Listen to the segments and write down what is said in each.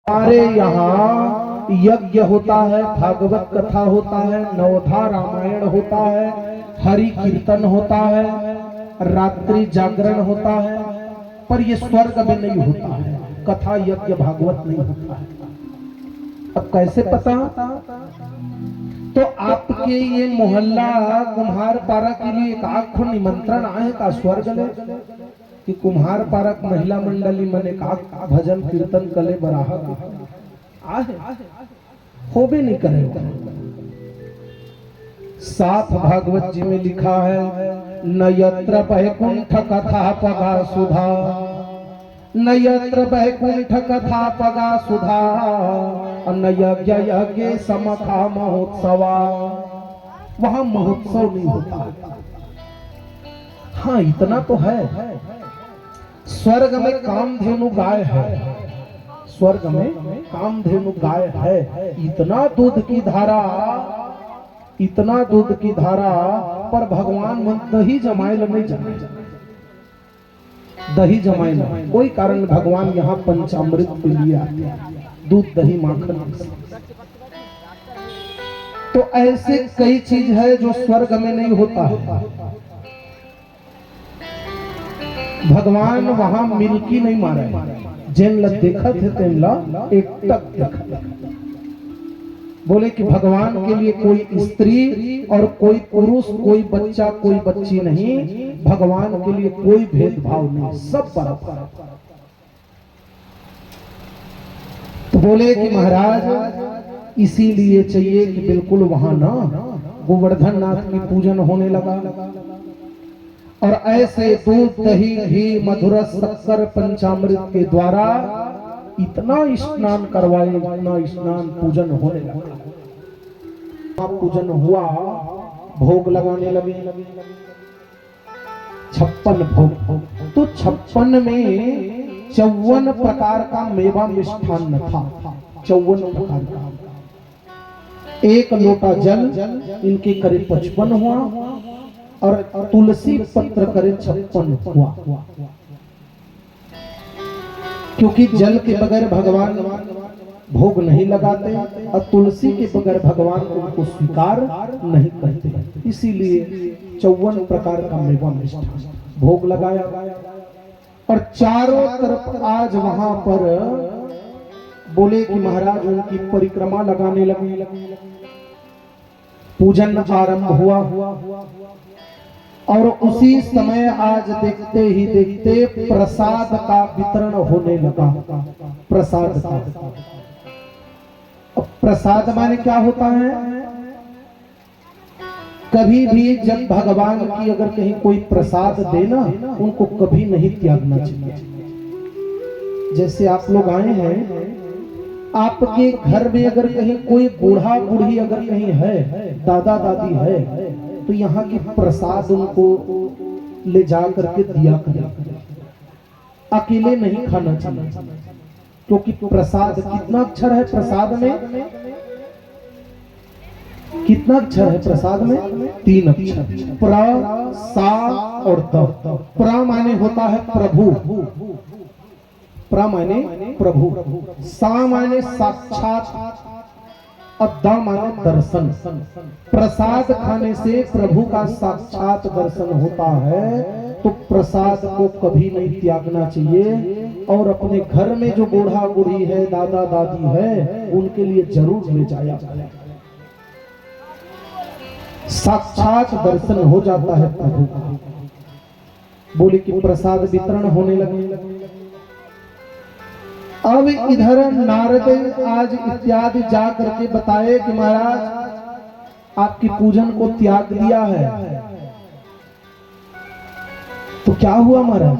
हमारे यहाँ यज्ञ होता है, भागवत कथा होता है, नवधा रामायण होता है, हरि कीर्तन होता है, रात्रि जागरण होता है, पर ये स्वर्ग में नहीं होता है। कथा यज्ञ भागवत नहीं होता है। अब कैसे पता? तो आपके ये मोहल्ला कुम्हार पारा के लिए एक आखो निमंत्रण आए का स्वर्ग में कि कुम्हार पारक महिला मंडली मने का भजन कीर्तन कले बराहा आहे हो भी नहीं करेगा। साथ भागवत जी में लिखा है, न यत्र वैकुंठ कथा पगा सुधा, न यत्र वैकुंठ कथा पगा सुधा, न यज्ञ यज्ञ समखा महोत्सवा। वहां महोत्सव नहीं होता। हाँ इतना तो है, स्वर्ग में कामधेनु गाय है, स्वर्ग में कामधेनु गाय है। इतना दूध की धारा, इतना दूध की धारा, पर भगवान मन दही जमाइल नहीं जाने, दही जमाइल कोई कारण भगवान यहाँ पंचामृत के लिए आते हैं, दूध दही माखन। तो ऐसे कई चीज है जो स्वर्ग में नहीं होता है। भगवान वहां मिल्की नहीं मारे, जिन ला देखा थे तेन ला एक टक देखा। बोले कि भगवान के लिए कोई स्त्री और कोई पुरुष, कोई बच्चा कोई बच्ची नहीं, भगवान के लिए कोई भेदभाव नहीं, सब बराबर। तो बोले कि महाराज इसीलिए चाहिए कि बिल्कुल वहां ना गोवर्धन नाथ की पूजन होने लगा, और ऐसे दूध दही घी मधुर शक्कर पंचामृत के द्वारा इतना स्नान करवाए, इतना स्नान पूजन होने लगा। पूजन हुआ, भोग लगाने लगे, 56 भोग। तो 56 में 54 प्रकार का मेवा मिष्ठान्न था, 54 प्रकार का। एक लोटा जल इनके करीब 55 हुआ, और तुलसी पत्र करे 56 हुआ, क्योंकि जल के बगैर भगवान भोग नहीं लगाते और तुलसी के बगैर भगवान उनको स्वीकार नहीं करते। इसीलिए 54 प्रकार का मेवा मिष्ठान भोग लगाया, और चारों तरफ आज वहां पर बोले कि महाराज उनकी परिक्रमा लगाने लगे, पूजन आरंभ हुआ, और उसी समय आज देखते ही देखते प्रसाद का वितरण होने लगा। प्रसाद का, प्रसाद माने क्या होता है? कभी भी जब भगवान की अगर कहीं कोई प्रसाद देना, उनको कभी नहीं त्यागना चाहिए। जैसे आप लोग आए हैं, आपके घर में अगर कहीं कोई बूढ़ा बूढ़ी अगर कहीं है, दादा दादी है, तो यहाँ की प्रसाद उनको ले जा करके दिया करें। अकेले नहीं खाना चाहिए, क्योंकि प्रसाद कितना अक्षर है प्रसाद में? कितना अक्षर है प्रसाद में? 3 अक्षर, प्र सा और द। प्र माने होता है प्रभु, प्र माने प्रभु, सा माने साक्षात, और द माने दर्शन। प्रसाद खाने से प्रभु का साक्षात दर्शन होता है, तो प्रसाद को कभी नहीं त्यागना चाहिए। और अपने घर में जो बूढ़ा बूढ़ी है, दादा दादी है, उनके लिए जरूर ले जाया जाए, साक्षात दर्शन हो जाता है प्रभु का। बोले कि प्रसाद वितरण होने लगे। अब इधर नारद आज इत्यादि जा करके बताए कि महाराज आपकी पूजन को त्याग दिया है। तो क्या हुआ महाराज?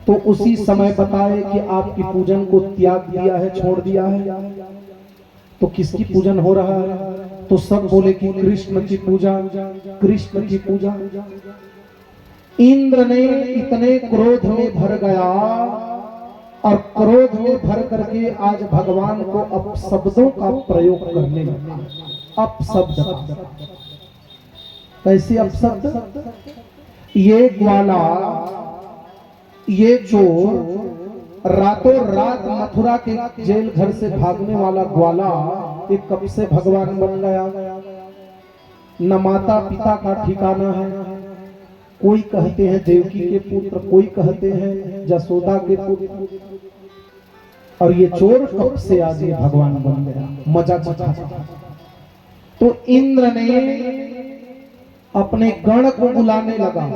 तो उसी समय बताए कि आपकी पूजन को त्याग दिया है, छोड़ दिया है। तो किसकी पूजन हो रहा है? तो सब बोले कि कृष्ण की पूजा, कृष्ण की पूजा। इंद्र ने इतने क्रोध में भर गया, और क्रोध में भर करके आज भगवान को अपशब्दों का प्रयोग करने लगा। अपशब्द, कैसे अपशब्द? ये ग्वाला, ये चोर, रातों रात मथुरा के जेल घर से भागने वाला ग्वाला एक कब से भगवान बन गया। न माता पिता का ठिकाना है, कोई कहते हैं देवकी के पुत्र, कोई कहते हैं जसोदा के पुत्र, और ये चोर कब से आज ये भगवान बन गया, मजा चखा। तो इंद्र ने अपने गण को बुलाने लगा,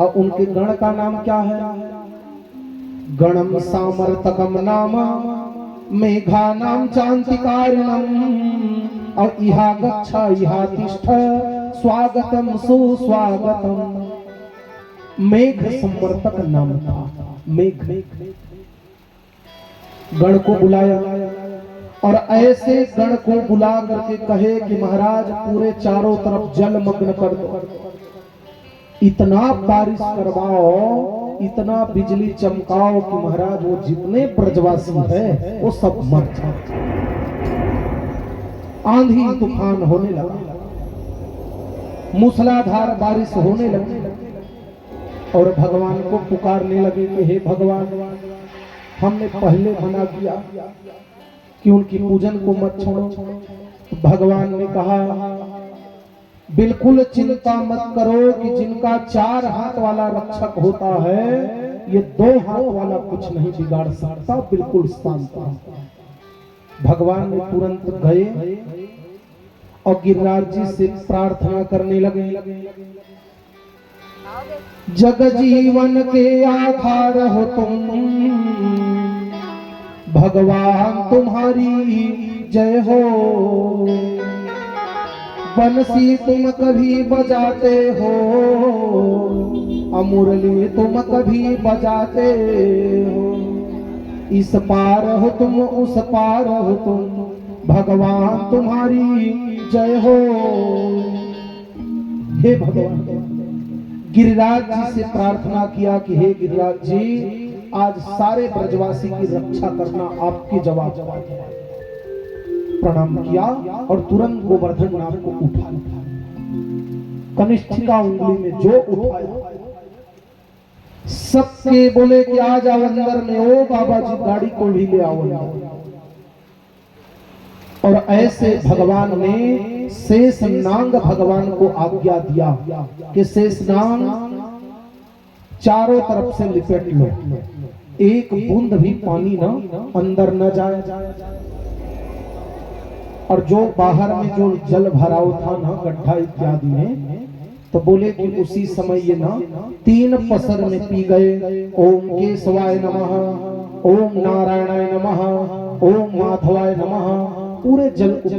और उनके गण का नाम क्या है? गणम सामर्तकम नाम मेघा नाम चांतिकारिणम और इहा गच्छा इहा तिष्ठ स्वागतम सुस्वागतम। मेघ समर्तक नाम था। मेघ गण को बुलाया और ऐसे गण को बुला करके कहे कि महाराज पूरे चारों तरफ जलमग्न कर दो, इतना बारिश करवाओ, इतना बिजली चमकाओ कि महाराज वो जितने ब्रजवासी है वो सब मर जाए। आंधी तूफान होने लगा, मूसलाधार बारिश होने लगी और भगवान को पुकारने लगे कि हे भगवान, हमने पहले मना किया कि उनकी पूजन को मत छोड़ो। भगवान ने कहा बिल्कुल चिंता मत करो कि जिनका 4 हाथ वाला रक्षक होता है ये 2 हाथ वाला कुछ नहीं बिगाड़ सकता, बिल्कुल शांत। भगवान ने तुरंत गए और गिरिराज जी से प्रार्थना करने लगे, जग जीवन के आधार हो तुम, भगवान तुम्हारी जय हो। बंसी तुम कभी बजाते हो, मुरली तुम कभी बजाते हो, इस पार हो तुम उस पार हो तुम, भगवान तुम्हारी जय हो। हे भगवान, गिरिराज जी से प्रार्थना किया कि हे गिरिराज जी, आज सारे ब्रजवासी की रक्षा करना आपके जवाब। प्रणाम किया और तुरंत गोवर्धन नाम को उठा, कनिष्ठिका उंगली में जो उठाया, सबके बोले कि आ जाओ अंदर में, ओ बाबा जी गाड़ी को भी ले आओ अंदर। और ऐसे भगवान ने शेषनाग भगवान को आज्ञा दिया कि शेषनाग चारों तरफ से लिपेट लो, एक बूंद भी पानी ना अंदर न जाए। और जो बाहर में जो जल भराव था ना गड्ढा इत्यादि में, तो बोले कि उसी समय ये ना 3 पसर में पी गए। ओम केशवाय नमः, ओम नारायणाय नमः, ओम माधवाय नमः, पूरे जल को पी।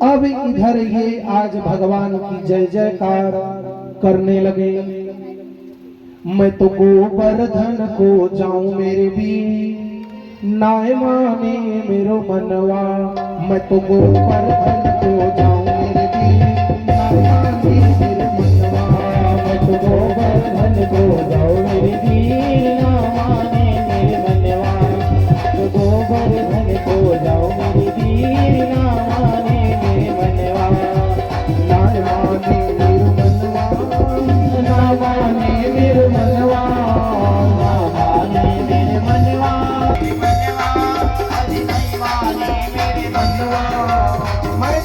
अब इधर ये आज भगवान की जय जयकार करने लगे। मैं तो गोवर्धन को जाऊं मेरे भी, नाय माने मेरो मनवा। मैं तो गोवर्धन को जाऊं मेरे भी, नाय माने मेरो मनवा। मैं तो गोवर्धन को जाऊं मेरे भी, नाय माने मेरे मनवा। तो गोवर्धन को जाऊं मेरे भी, नाय माने मेरे मनवा। नाय माने मेरो मनवा, नाय माने मेरो मनवा, नाय माने मेरे मनवा। मैं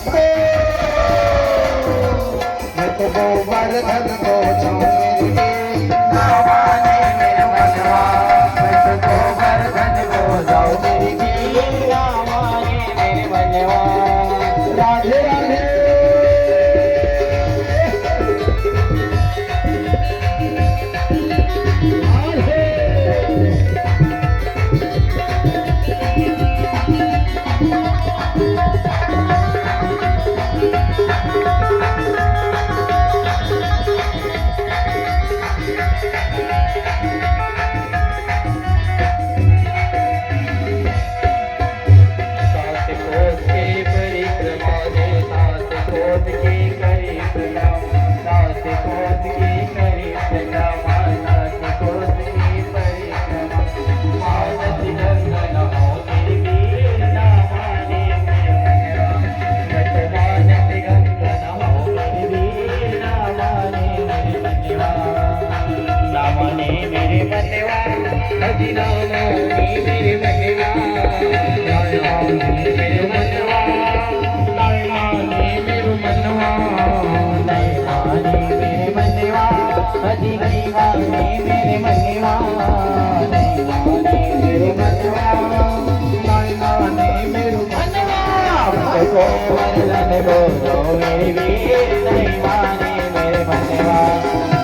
गोवर्धन को जो मेरी वीर नहीं माने मेरे मनवा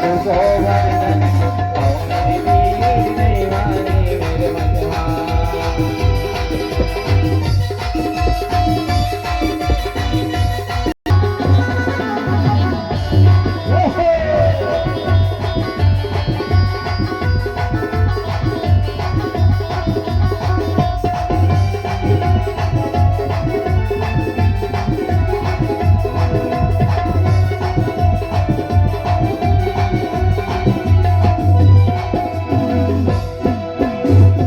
तू गोवर्धन को मेरी वीर नहीं माने मेरे मनवा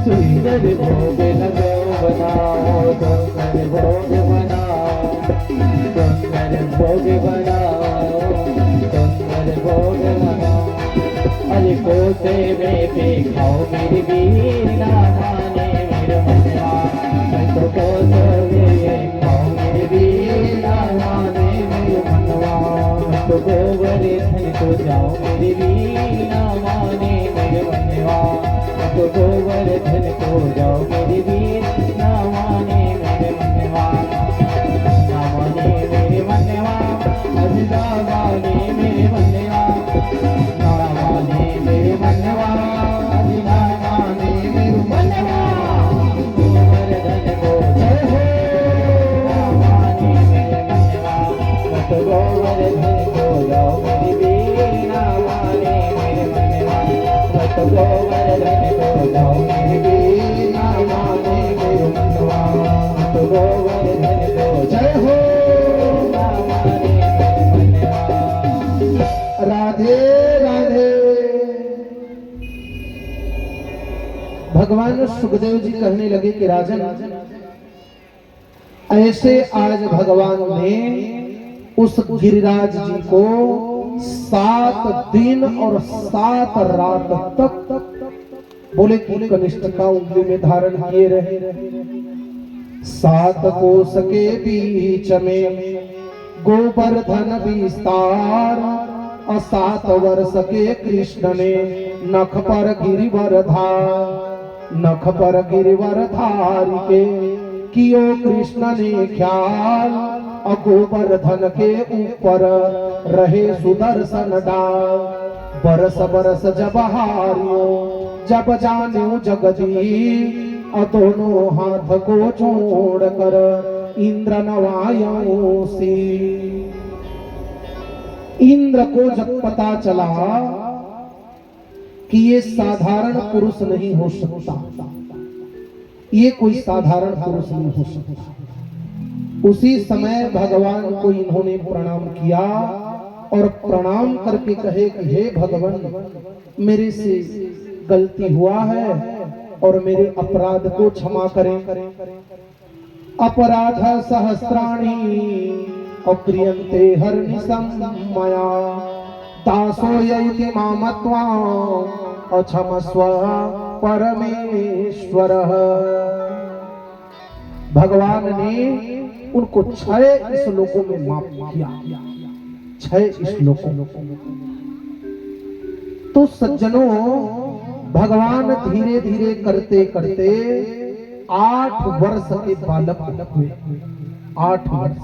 सुंदर भोग लगो बनाओ सुंदर भोग बनाओ सुंदर भोग बनाओ सुंदर भोग बनाओ अरे कोसे में भी खाओ मेरी वीर ना माने मेरे मनवा मैं तो कोसे में खाओ मेरी वीर ना माने मेरे मनवा मैं तो गोवर्धन को जाओ मेरी वीर ना माने मेरे मनवा तो गोवर्धन को जाओ मेरी वीर ना माने मेरे मनवा ना माने मेरे मनवा अजदा माने मेरे मनवा ना माने मेरे मनवा अजदा माने मेरे मनवा गोवर्धन को जय हो ना माने मेरे मनवा तो गोवर्धन को जाओ मेरी वीर ना माने मेरे मनवा तो गोवर्धन को जाओ मेरी वीर ना माने मेरे मनवा तो गोवर्धन को जय हो ना माने मेरे मनवा राधे राधे। भगवान सुखदेव जी कहने लगे कि राजन, ऐसे आज भगवान ने उस गिरिराज जी को 7 दिन और 7 रात तक बोले कि कनिष्ठता उंगली में धारण किए रहे। 7 कोस के बीच में गोवर्धन विस्तार और 7 वर्ष के कृष्ण ने नख पर गिरिवर धार, नख पर गिरिवर धार के कियो कृष्ण ने ख्याल और गोवर्धन के ऊपर रहे सुदर्शन डाल। बरस बरस जब हारियो जब जान्यो जगदी और दोनों हाथ को छोड़ कर इंद्र नवायो से। इंद्र को जब पता चला कि ये साधारण पुरुष नहीं हो सकता, ये कोई साधारण पुरुष नहीं हो सकता, उसी समय भगवान को इन्होंने प्रणाम किया और प्रणाम करके कहे कि हे भगवान, मेरे से गलती हुआ है और मेरे अपराध को क्षमा करें। अपराध सहस्राणि अक्रियन्ते हर्निशं मया दासो यैति मामत्वा अक्षमस्व परमेश्वर। भगवान ने उनको 6 श्लोकों में माफ किया, 6 श्लोकों। तो सज्जनों, भगवान धीरे धीरे करते करते 8 वर्ष के बालक हुए, 8 वर्ष।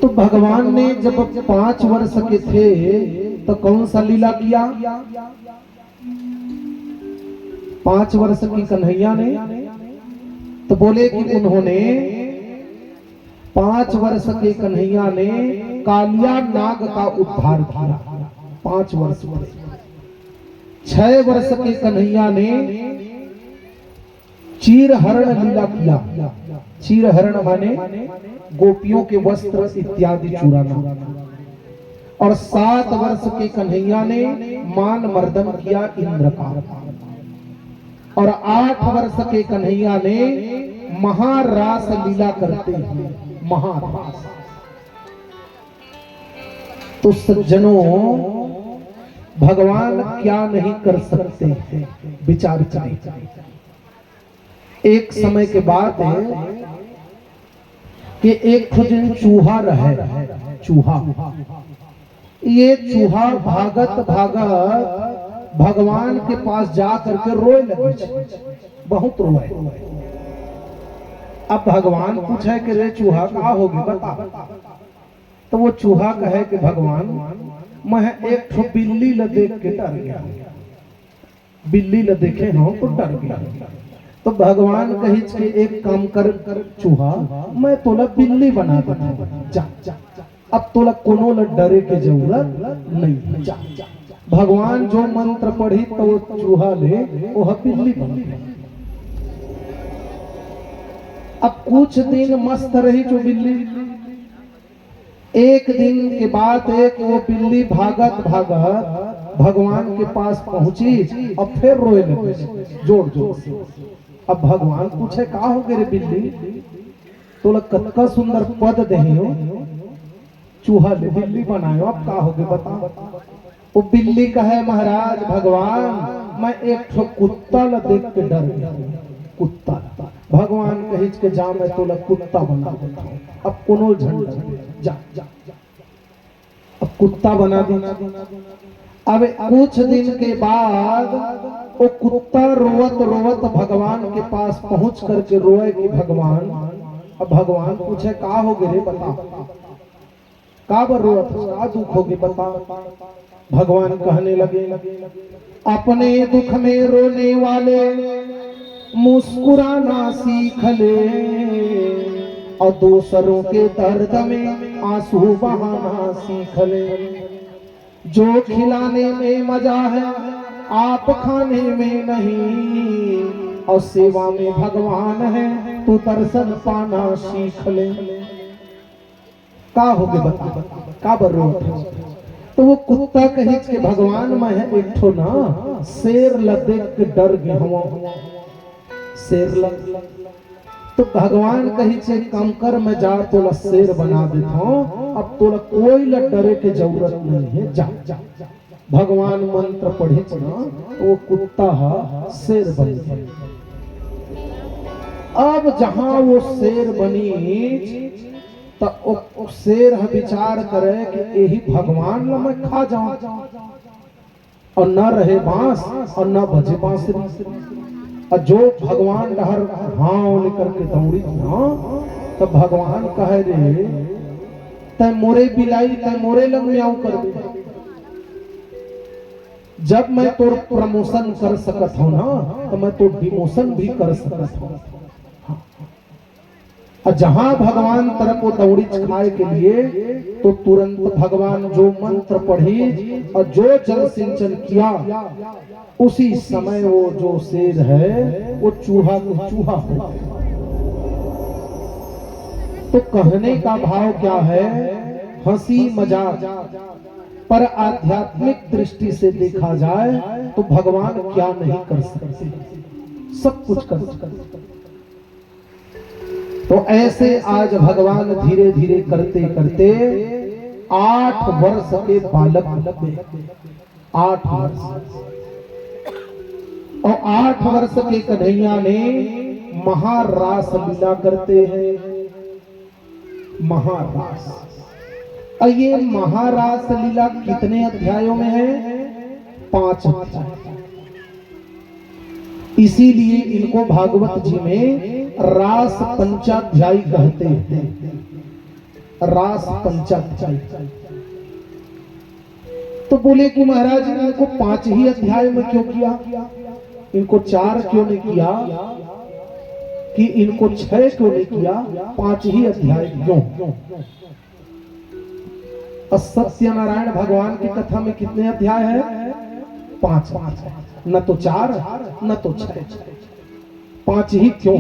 तो भगवान ने जब 5 वर्ष के थे तो कौन सा लीला किया? 5 वर्ष की कन्हैया ने तो बोले कि उन्होंने 5 वर्ष के कन्हैया ने कालिया नाग का उद्धार किया, 5 वर्ष में। 6 वर्ष के कन्हैया ने चीरहरण लीला किया। चीरहरण माने गोपियों के वस्त्र इत्यादि चुराना। और 7 वर्ष के कन्हैया ने मान मर्दन किया इंद्र का। और 8 वर्ष के कन्हैया ने महारास लीला करते हुए, महारास। तो सज्जनों, भगवान क्या नहीं कर सकते हैं, विचार करें। एक समय के बाद कि एक दिन चूहा रहे, चूहा। ये चूहा भागत भागत भगवान के पास जा करके रोए लगे, बहुत रोए। अब भगवान पूछे कि रे चूहा का होगी बता। तो वो चूहा कहे कि भगवान मैं एक ठो बिल्ली ल देख के डर गया, बिल्ली ल देखे हम तो डर गया। तो भगवान कही कि एक काम कर चूहा, मैं तोला बिल्ली बना देता, जा अब तोला कोनो ल डरे के जरूरत नहीं, जा। भगवान जो मंत्र पढ़ी तो वो चूहा ले वो बिल्ली बन गया। अब कुछ दिन मस्त रही जो बिल्ली। एक दिन के बाद एक वो बिल्ली भागत भागत भगवान के पास पहुंची और फिर रोए लगे जोर जोर से। अब भगवान पूछे का हो गए रे बिल्ली, तोला कतका सुंदर पद दही हो, चूहा ले बिल्ली बनायो, अब का हो गए बता। वो बिल्ली कहे महाराज भगवान मैं एक ठो कुत्ता ल देख के डर गया, कुत्ता। भगवान कही के जा मैं तोला कुत्ता बना देता हूँ, अब कोनो झंडा जा, अब कुत्ता बना देना। अब कुछ दिन के बाद वो कुत्ता रोवत रोवत भगवान के पास पहुंच करके रोए कि भगवान। अब भगवान पूछे का हो गए रे बता, का बर रोवत का दुख हो गए बता। भगवान कहने लगे अपने दुख में रोने वाले मुस्कुराना सीख ले, और दूसरों के दर्द में आंसू बहाना सीख ले। जो खिलाने में मजा है आप खाने में नहीं, और सेवा में भगवान है तू दर्शन पाना सीख ले। का हो गए बता, का बर रोवत। तो वो कुत्ता कही के भगवान मैं एक ठो ना शेर ल देख के डर गया, शेर ल। तो भगवान कही छे कम कर मैं जा तोला शेर बना देता हूँ, अब तोला कोई ल डरे के जरूरत नहीं है, जा। भगवान मंत्र पढ़े ना वो कुत्ता शेर बन गया। अब जहां वो शेर बनी तो शेर विचार करे कि यही भगवान ल मैं खा जाऊं, और न रहे बांस और न बजे बांसुरी। और जो भगवान डहर हाँ लेकर के दौड़ी तो भगवान कहे रे तय मोरे बिलाई तय मोरे लग म्याऊ कर दे। जब मैं तोर प्रमोशन कर सकत हूं ना तो मैं तो डिमोशन भी कर सकत हूं। और जहां भगवान तरफ वो दौड़ी खाए के लिए तो तुरंत भगवान जो मंत्र पढ़ी और जो जल सिंचन किया उसी समय वो जो शेर है वो चूहा को चूहा हो। तो कहने का भाव क्या है, हंसी मजाक, पर आध्यात्मिक दृष्टि से देखा जाए तो भगवान क्या नहीं कर सकते, सब कुछ कर सकते। तो ऐसे आज भगवान धीरे धीरे करते करते 8 वर्ष के बालक बने, 8 वर्ष, और 8 वर्ष के कन्हैया ने महारास लीला करते हैं, महारास। और ये महारास लीला कितने अध्यायों में है? 5 अध्याय। इसीलिए इनको भागवत जी में रास पंचाध्यायी कहते हैं, रास पंचाध्यायी। तो बोले कि महाराज इनको 5 ही अध्याय में क्यों किया, इनको 4 क्यों नहीं किया, कि इनको 6 क्यों नहीं किया, 5 ही अध्याय क्यों? सत्यनारायण भगवान की कथा में कितने अध्याय है? 5, न तो 4 न तो 6, 5 ही क्यों?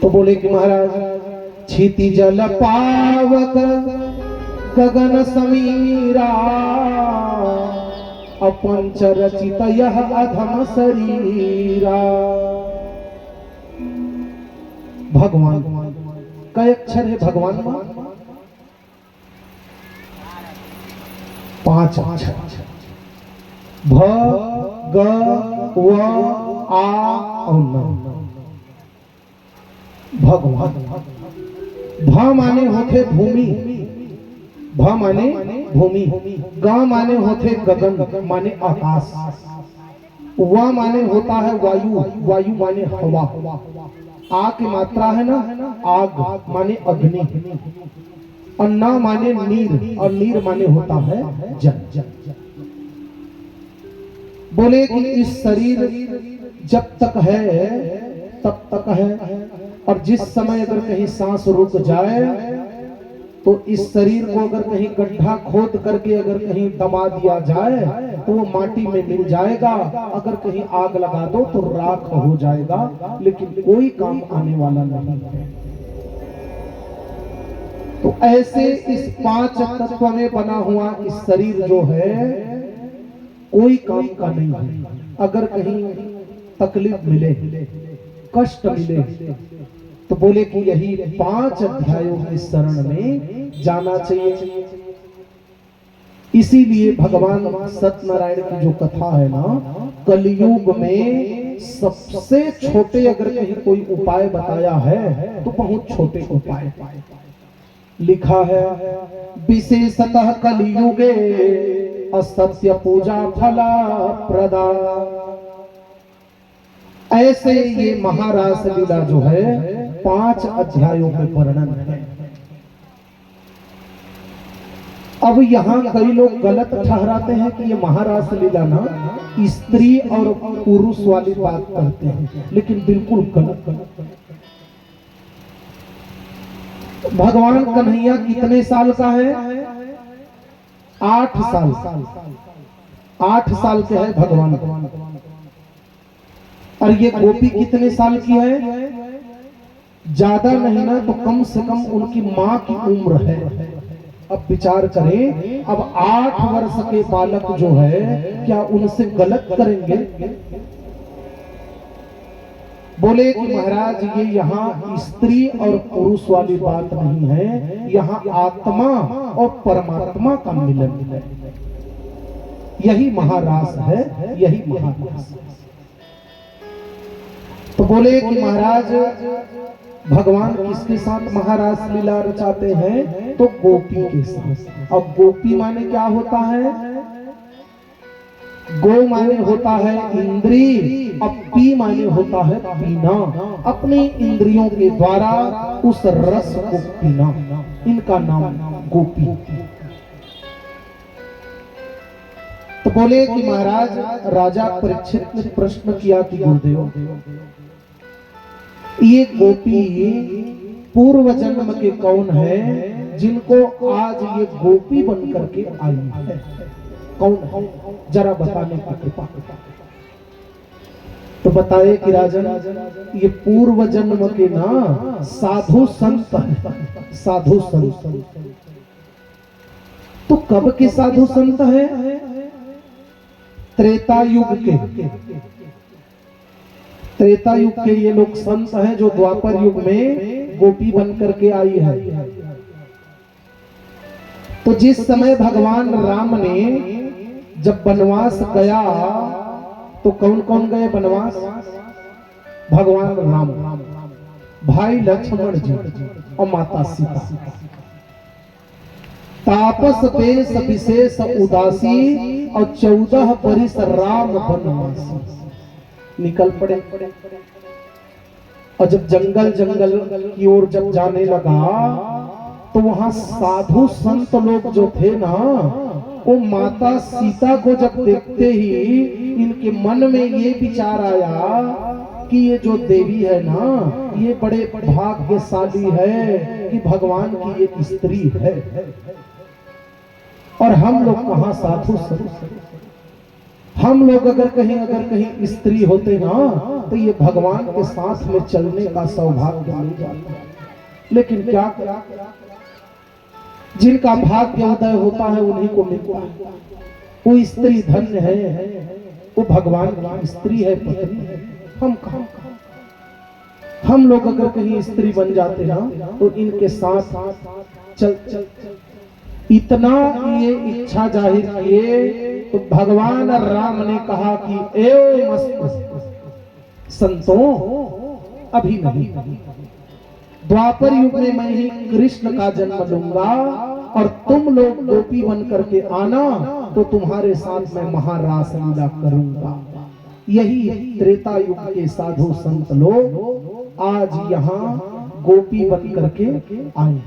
तो बोले कि महाराज क्षिति जल पावक गगन समीरा, अपंच रचित यह अधम शरीरा। भगवान कई अक्षर है भगवान में? 5 अक्षर, भ ग व आ और न। भगवान भ माने होते भूमि, भ माने भूमि, ग माने होते गगन माने आकाश, वा माने होता है वायु, वायु माने हवा, आ की मात्रा है ना आग माने अग्नि, और ना माने नीर, और नीर माने होता है जल। बोले कि इस शरीर जब तक है तब तक है, और जिस समय अगर कहीं सांस रुक जाए तो इस शरीर को अगर कहीं गड्ढा खोद करके अगर कहीं दबा दिया जाए तो वो माटी में मिल जाएगा, अगर कहीं आग लगा दो तो राख हो जाएगा, लेकिन कोई काम आने वाला नहीं है। तो ऐसे इस 5 तत्व में बना हुआ इस शरीर जो है कोई काम का नहीं है। अगर कहीं तकलीफ मिले, कष्ट मिले, तो बोले कि यही 5 अध्यायों की शरण में जाना चाहिए। इसीलिए भगवान सत्यनारायण की जो कथा है ना, कलयुग में सबसे छोटे अगर कहीं कोई उपाय बताया है तो बहुत छोटे उपाय लिखा है। विशेषतः कलयुगे असत्य पूजा फला प्रदा। ऐसे ये महारास लीला जो है 5 अध्यायों में वर्णन है। अब यहाँ कई लोग गलत ठहराते हैं कि ये महारास लीला ना स्त्री और पुरुष वाली बात करते हैं, लेकिन बिल्कुल गलत। भगवान कन्हैया कितने साल का है? 8 साल। 8 साल के है भगवान। और ये गोपी कितने साल की है? ज्यादा नहीं ना तो कम से कम उनकी माँ की उम्र है। अब विचार करें, अब 8 वर्ष के बालक जो है क्या उनसे गलत करेंगे? बोले कि महाराज ये यहाँ स्त्री और पुरुष वाली बात नहीं है, यहाँ आत्मा और परमात्मा का मिलन है। यही महारास है, यही महारास। तो बोले कि महाराज भगवान किसके साथ महारास लीला रचाते हैं? तो गोपी के साथ। अब गोपी माने क्या होता है? गो माने होता है इंद्री, अब पी माने होता है पीना, अपनी इंद्रियों के द्वारा उस रस को पीना, इनका नाम गोपी। तो बोले कि महाराज राजा परीक्षित ने प्रश्न किया कि गुरुदेव ये गोपी पूर्व जन्म के कौन है जिनको आज ये गोपी बन करके आई है? कौन है? जरा बताने की कृपा। तो बताए कि राजन ये पूर्व जन्म के ना साधु संत है, साधु संत। तो कब के साधु संत है? त्रेता युग के। त्रेता युग के ये लोग संत हैं जो द्वापर युग में गोपी बन करके आई है। तो जिस समय भगवान राम ने जब वनवास गया तो कौन कौन गए वनवास? भगवान राम, भाई लक्ष्मण जी और माता सीता। तापस वेश विशेष उदासी और 14 बरिस राम वनवासी निकल पड़े। और जब जंगल की ओर जब जाने लगा तो वहां साधु संत लोग जो थे ना, वो माता सीता को जब देखते ही इनके मन में ये विचार आया कि ये जो देवी है ना ये बड़े भाग्यशाली है कि भगवान की ये स्त्री है, और हम लोग कहाँ साधु संत। हम लोग अगर कहीं स्त्री होते ना तो ये भगवान के साथ में चलने का सौभाग्य मिल जाता। लेकिन क्या जिनका भाग्य उदय होता है उन्हीं को मिलता है। वो स्त्री धन्य है, वो भगवान की स्त्री है, पत्नी है। हम कहाँ? हम लोग अगर कहीं स्त्री बन जाते ना तो इनके साथ चल इतना ये इच्छा जाहिर किए तो भगवान राम ने कहा कि ए मस्त संतों अभी नहीं, द्वापर युग में मैं ही कृष्ण का जन्म लूंगा और तुम लोग गोपी बन करके आना तो तुम्हारे साथ मैं महारास लीला करूंगा। यही त्रेता युग के साधु संत लोग आज यहाँ गोपी बन करके आए।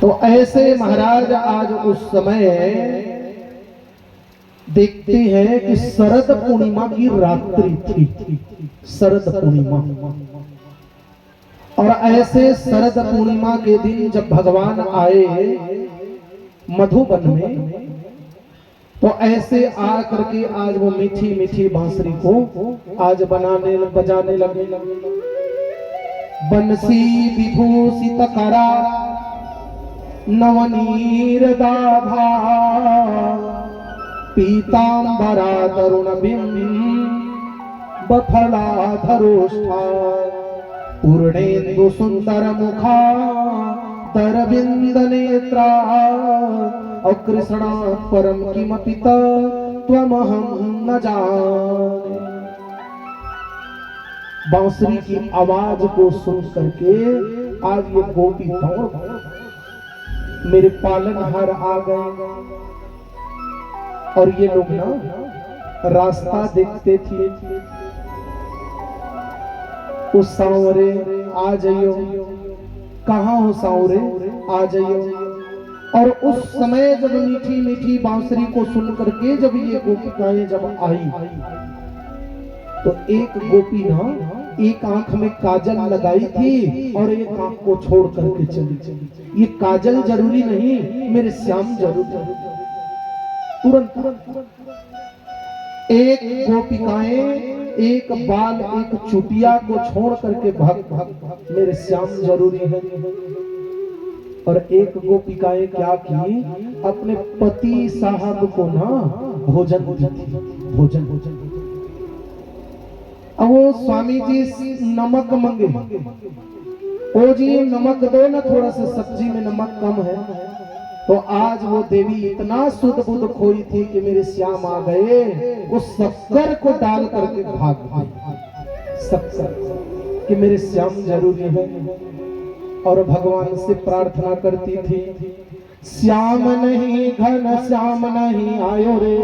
तो ऐसे महाराज आज उस समय देखते हैं कि शरद पूर्णिमा की रात्रि थी, शरद पूर्णिमा। और ऐसे शरद पूर्णिमा के दिन जब भगवान आए मधुबन में, तो ऐसे आ करके आज वो मीठी मीठी बांसुरी को आज बजाने लगे। बंसी विभूषित करा नवनीर दाभा, पीतांबरा तरुण बिंब बफलाधरोष्ठा, पूर्णेन्दु सुंदर मुखा तरविंद नेत्रा, और कृष्णा परम किमपि त्वमहं न जाने। बांसुरी की आवाज को सुन करके आज ये गोपी दौड़ मेरे पालनहार आ गए। और ये लोग ना रास्ता देखते थे, उस सांवरे आ जाइयो, कहाँ हो सांवरे आ जाइयो। और उस समय जब मीठी मीठी बांसुरी को सुन करके जब ये गोपिकाएं जब आई, तो एक गोपी ना एक आंख में काजल लगाई थी और एक आंख को छोड़ करके चली। ये काजल जरूरी नहीं, मेरे श्याम जरूरी। तुरंत एक गोपिकाएं एक बाल एक चुटिया को छोड़ करके भाग मेरे श्याम जरूरी है। और एक गोपिकाएं क्या की, अपने पति साहब को ना भोजन दी थी, भोजन। अब वो स्वामी जी नमक मांगे, ओ जी नमक दो ना, थोड़ा सा सब्जी में नमक कम है। तो आज वो देवी इतना शुद्ध बुद्ध खोई थी कि मेरे श्याम आ गए, उस शक्कर को डाल करके भाग गई, शक्कर कि मेरे श्याम जरूरी है। और भगवान से प्रार्थना करती थी, श्याम नहीं घन श्याम नहीं आयो रे,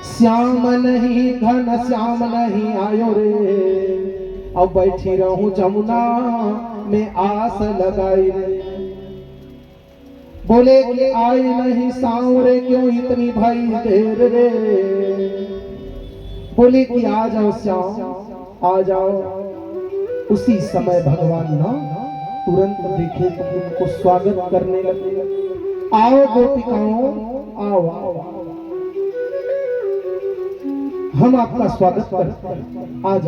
श्याम नहीं घन श्याम नहीं आयो रे। अब बैठी रहूं जमुना में आस लगाई रे, बोले कि आई नहीं सांवरे क्यों इतनी भाई देर रे। बोले कि आ जाओ श्याम आ जाओ। उसी समय भगवान ना तुरंत देखे तो उनको स्वागत करने लगे, आओ गोपिकाओं आओ, आओ हम आपका स्वागत करते हैं, आज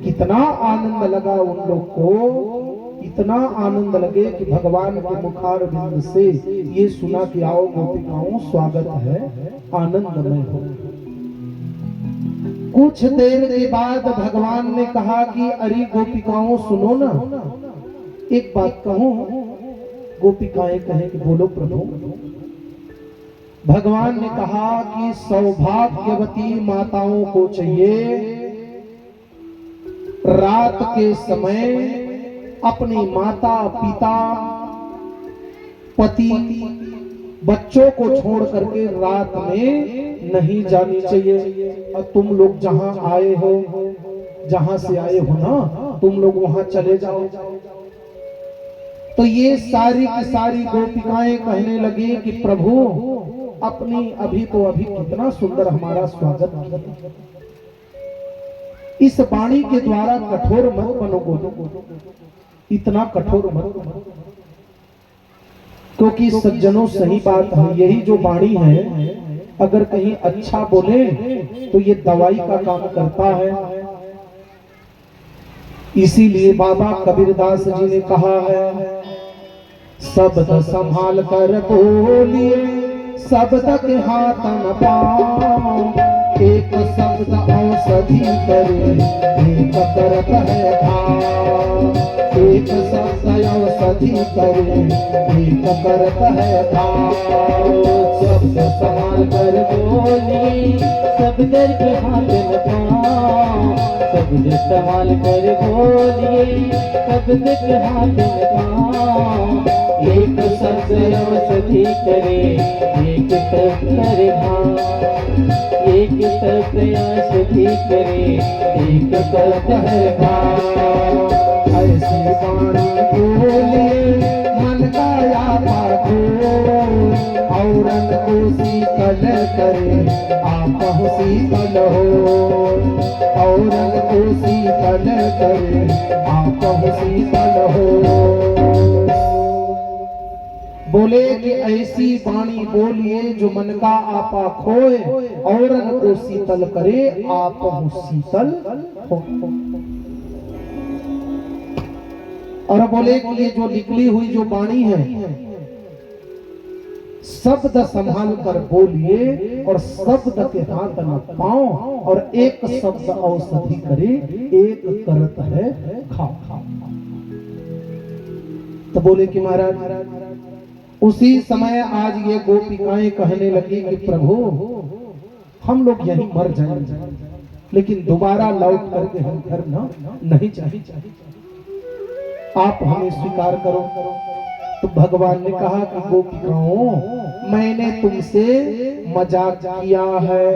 कितना आनंद लगा उन लोग को, इतना आनंद लगे कि भगवान के मुखार बिंद से ये सुना कि आओ गोपिकाओं स्वागत है, आनंदमय हो। कुछ देर के बाद भगवान ने कहा कि अरे गोपिकाओं सुनो ना, एक बात कहूं। गोपिकाएं कहें कि बोलो प्रभु। भगवान ने कहा कि सौभाग्यवती माताओं को चाहिए रात के समय अपनी माता पिता पति बच्चों को छोड़ करके रात में नहीं जानी चाहिए। और तुम लोग जहां आए हो, जहां से आए हो ना, तुम लोग वहां चले जाओ। तो ये सारी की सारी गोपिकाएं कहने लगी कि प्रभु अपनी अभी कितना सुंदर हमारा स्वागत किया। इस वाणी के द्वारा कठोर मत बनो गोपी, इतना कठोर मत बनो, क्योंकि सज्जनों सही बात है, यही जो वाणी है अगर कहीं अच्छा बोले तो ये दवाई का काम करता है। इसीलिए बाबा कबीरदास जी ने कहा है, शब्द संभाल कर बोलिए शब्द के हाथ न पाओ, एक शब्द औषधि करे एक करत है भाव, एक शब्द औषधि करे एक करत है भाव। शब्द संभाल कर बोलिए शब्द के हाथ न पाओ, शब्द संभाल कर बोलिए शब्द के हाथ न पाओ, एक शब्द औषधि करे, एक शब्द करे घाव, एक शब्द औषधि करे, एक शब्द है घाव। ऐसी वाणी बोलिए मन का आपा खोए, औरन को शीतल करे आप शीतल हो, औरन को शीतल करे आप शीतल हो। बोले कि ऐसी वाणी बोलिए जो मन का आपा खोए, औरन को शीतल करे आप शीतल हो। और बोले कि ये जो निकली हुई जो वाणी है, शब्द संभाल कर बोलिए और शब्द के हाथ न पाओ, और एक शब्द औषधि करे, एक करत है खाओ। तो बोले कि महाराज उसी समय आज ये गोपिकाएं कहने लगी कि प्रभु हम लोग यहीं मर जाएंगे, लेकिन दोबारा लौट करके हम घर ना नहीं चाहिए, आप हमें स्वीकार करो। तो भगवान ने कहा कि गोपिकाओं, मैंने तुमसे मजाक किया है।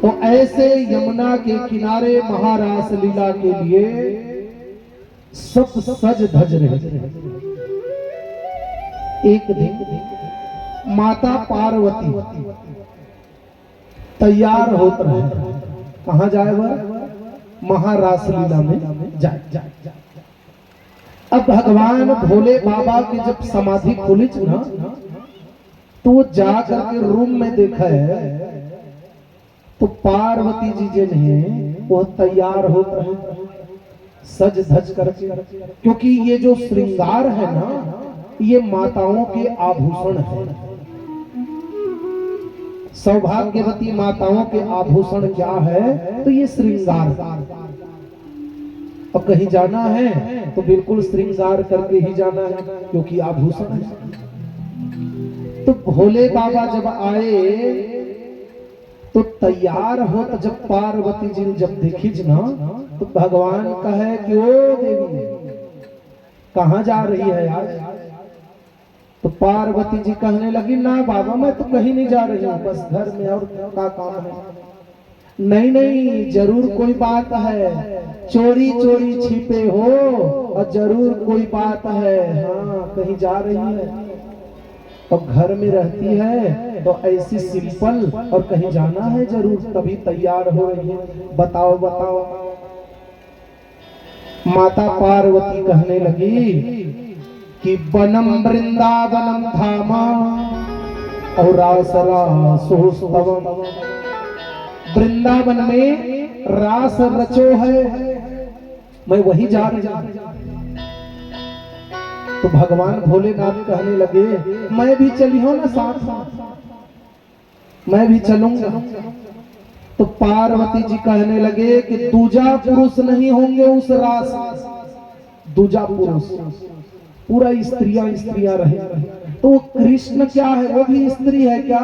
तो ऐसे यमुना के किनारे महारास लीला के लिए सब सज धज रहे थे। एक दिन माता पार्वती तैयार होते रहे, कहां जाए वह? महारास लीला में जाए। अब भगवान भोले बाबा की जब समाधि खुली ना, तो वो जाकर के रूम में देखा है, तो पार्वती जी जो नहीं वो तैयार हो रहे सज धज करके, क्योंकि ये जो श्रृंगार है ना, ये माताओं के आभूषण है। सौभाग्यवती माताओं के आभूषण क्या है? तो ये श्रृंगार। अब कहीं जाना है तो बिल्कुल श्रृंगार करके ही जाना है, क्योंकि आभूषण है। तो भोले बाबा जब आए तो तैयार हो, तो जब पार्वती जी जब देखी ना, तो भगवान कहे कि ओ देवी कहां जा रही है आज? तो पार्वती जी कहने लगी, ना बाबा मैं तो कहीं नहीं जा रही हूँ, बस घर में और क्या काम है। नहीं नहीं, जरूर कोई बात है, चोरी चोरी छिपे हो और जरूर कोई बात है। हाँ कहीं जा रही है, तो घर में रहती है तो ऐसी सिंपल, और कहीं जाना है जरूर, तभी तैयार हो रही है। बताओ बताओ। माता पार्वती कहने लगी कि वनम वृंदावनम धामा और रासरासोस्तवम, वृंदावन में रास रचो है, मैं वही जा रही हूं। तो भगवान भोलेनाथ कहने लगे, मैं भी चली हूं ना साथ, मैं भी चलूंगा। तो पार्वती जी कहने लगे कि दूजा पुरुष नहीं होंगे उस रास, दूजा पुरुष पूरा स्त्रियां स्त्रियां रहे। तो कृष्ण क्या है? वो भी स्त्री है क्या?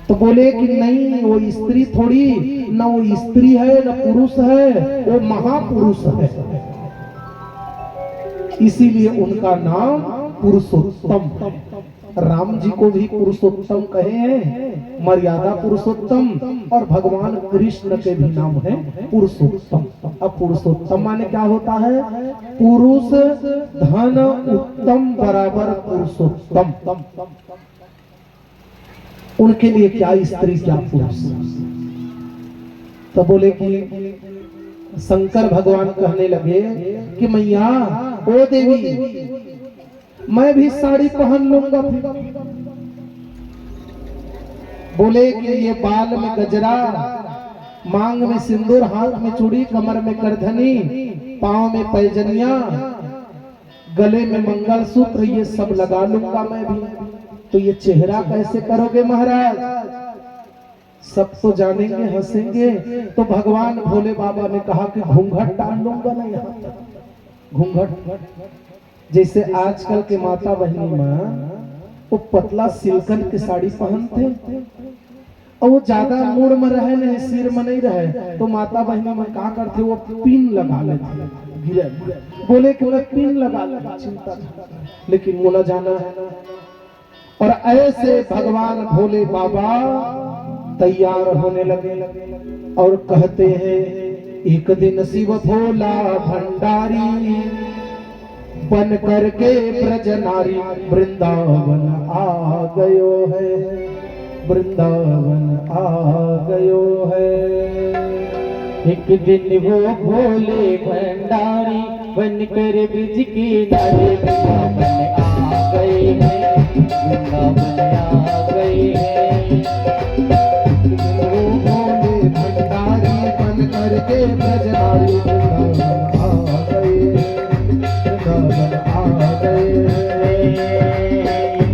तो बोले कि नहीं, वो स्त्री थोड़ी, न वो स्त्री है न पुरुष है, वो महापुरुष है, इसीलिए उनका नाम पुरुषोत्तम। राम जी को भी पुरुषोत्तम कहे हैं, मर्यादा पुरुषोत्तम, और भगवान कृष्ण के भी नाम है पुरुषोत्तम। अब पुरुषोत्तम माने क्या होता है? पुरुष धन उत्तम बराबर पुरुषोत्तम। उनके लिए क्या स्त्री क्या पुरुष। तो बोले कि शंकर भगवान कहने लगे कि मैया ओ देवी, मैं भी साड़ी पहन लूंगा। बोले कि ये बाल में गजरा, मांग में सिंदूर, हाथ में चूड़ी, कमर में करधनी, पांव में पैजनिया, गले में मंगलसूत्र, ये सब लगा लूंगा मैं भी। तो ये चेहरा कैसे करोगे महाराज? सब तो जानेंगे, हंसेंगे। तो भगवान भोले बाबा ने कहा कि घूंघट डाल लूंगा ना यहाँ पर। घूंघट जैसे आजकल के माता बहनी माँ वो पतला सिल्कन की साड़ी पहनते, और वो ज्यादा मूड में रहे नहीं, सिर में नहीं रहे, तो माता बहनी में क्या करते? वो पिन लगा लेते, गिरे बोले कि मैं पिन लगा लगा चिंता था, लेकिन मुना जाना है। और ऐसे भगवान भोले बाबा तैयार होने लगे और कहते हैं एक दिन शिव भोला भंडारी बन करके ब्रज नारी वृंदावन आ गयो है, वृंदावन आ गयो है। एक दिन वो भोले भंडारी बनकर ब्रिज किनारे वृंदावन आ गए हैं, वृंदावन आ गए हैं। वो भोले भंडारी बन करके ब्रज नारी वृंदावन आ गए, वृंदावन आ गए।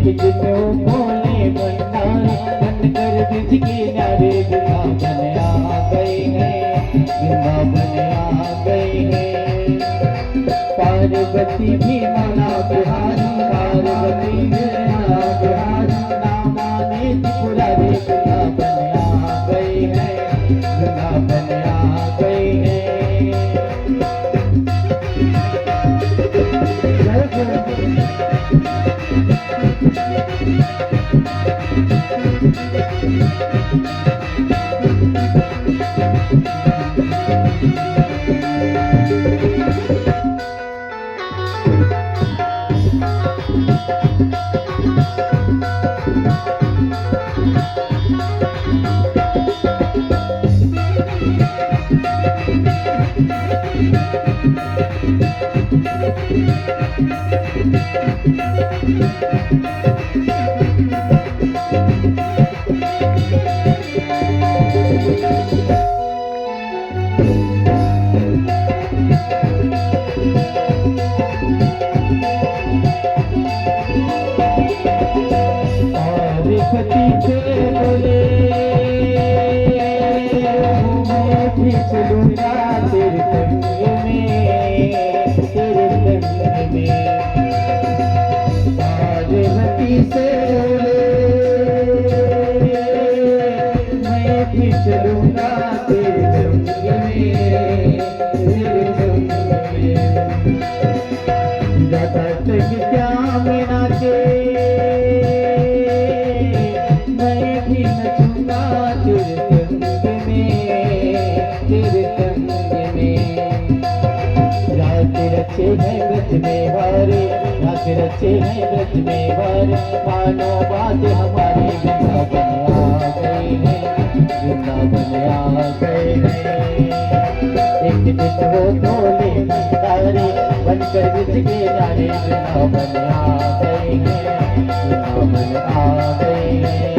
एक दिन वो भोले भंडारी बनकर ब्रिज किनारे वृंदावन आ गए हैं, वृंदावन आ गए हैं। पार्वती भी मना बिहारी, पार्वती भी मना बिहारी, ना माने त्रिपुरारी वृंदावन आ गए हैं, वृंदावन आ गए हैं। रचे हैं ब्रज में वर, मानो बात हमारे वृंदावन आ गए हैं, वृंदावन आ गए हैं। एक दिन वो भोले भंडारी बनकर ब्रज के नारे वृंदावन आ गए हैं, वृंदावन आ गए हैं।